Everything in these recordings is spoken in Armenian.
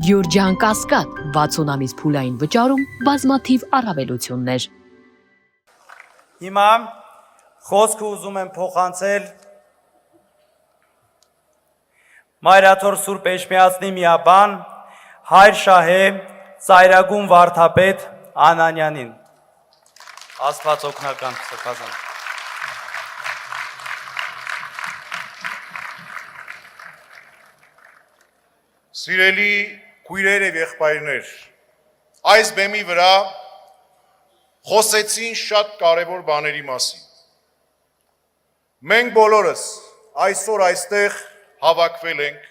Գյուրջան Կասկադ 60 ամիս փուլային վճարում բազմաթիվ առավելություններ։ Հիմա խոսքը ուզում եմ փոխանցել Մայրաթոր Սուրբ Էջմիածնի միաբան Հայր Շահե Ծայրագուն վարդապետ Անանյանին։ Աստված օգնական սրբազան։ Սիրելի քույրեր եւ եղբայրներ, այս բեմի վրա խոսեցին շատ կարևոր բաների մասին։ Մենք բոլորս այսօր այստեղ հավաքվել ենք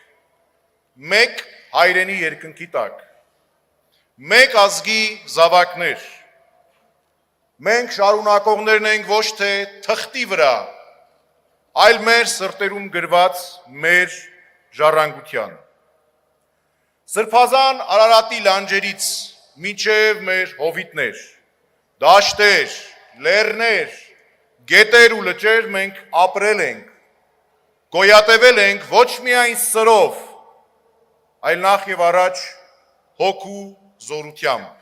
մեկ հայրենի երկնքի տակ, մեկ ազգի զավակներ։ Մենք շարունակողներն ենք ոչ թե թղթի վրա, այլ մեր սրտերում գրված մեր ժառանգության։ Սրբազան Արարատի լանջերից մինչև մեր հովիտներ, դաշտեր, լեռներ, գետեր ու լճեր մենք ապրել ենք, գոյատևել ենք ոչ միայն սրով, այլ նախ եւ առաջ հոգու զորությամբ։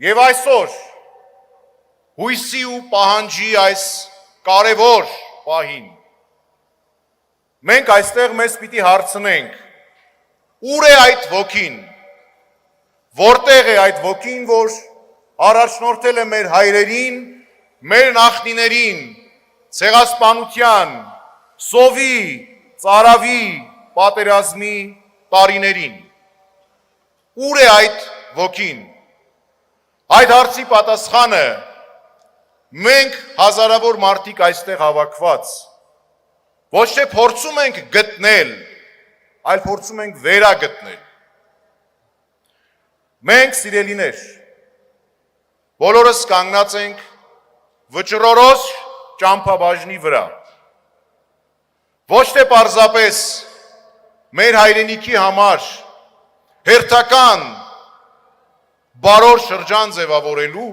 Եվ այսօր հույսի ու պահանջի այս կարևոր պահին մենք այստեղ մեզ պիտի հարցնենք. Ուր է այդ ոգին, որտեղ է այդ ոգին, որ առաջնորդել է մեր հայրերին, մեր նախնիներին, ցեղասպանության, սովի, ծարավի, պատերազմի տարիներին։ Ուր է այդ ոգին։ Այդ հարցի պատասխանը մենք հազարավոր մարդիկ այստեղ հավաքված ոչ թե փորձում ենք գտնել, այլ փորձում ենք վերագտնել։ Մենք սիրելիներ, բոլորս կանգնած ենք վճռորոշ ճամփաբաժնի վրա։ Ոչ թե պարզապես մեր հայրենիքի համար հերթական բարոր շրջան ձևավորելու,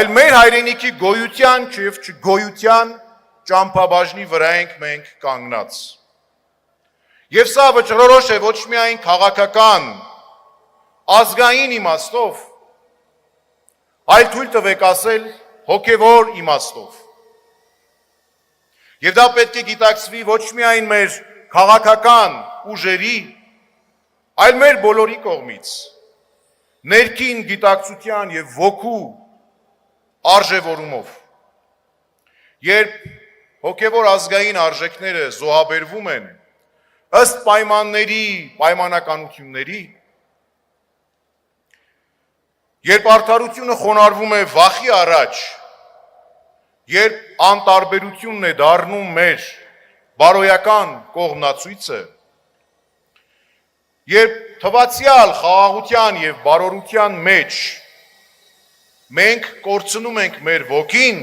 այլ մեր հայրենիքի գոյության եւ չգոյության ճամփաբաժնի վրա ենք մենք կանգնած։ Եվ սա վճռորոշ է ոչ միայն քաղաքական, ազգային իմաստով, այլ թույլ տվեք ասել հոգևոր իմաստով։ Եվ դա պետք է գիտակցվի ոչ միայն մեր քաղաքական ուժերի, այլ մեր բոլորի կողմից, ներքին գիտակցության եւ ոգու արժևորումով։ Երբ հոգևոր ազգային արժեքները զոհաբերվում են ըստ պայմանների, պայմանականությունների, երբ արդարությունը խոնարհվում է վախի առաջ, երբ անտարբերությունն է դառնում մեր բարոյական կողմնացույցը, երբ թվացյալ խաղաղության եւ բարօրության մեջ մենք կորցնում ենք մեր ոգին,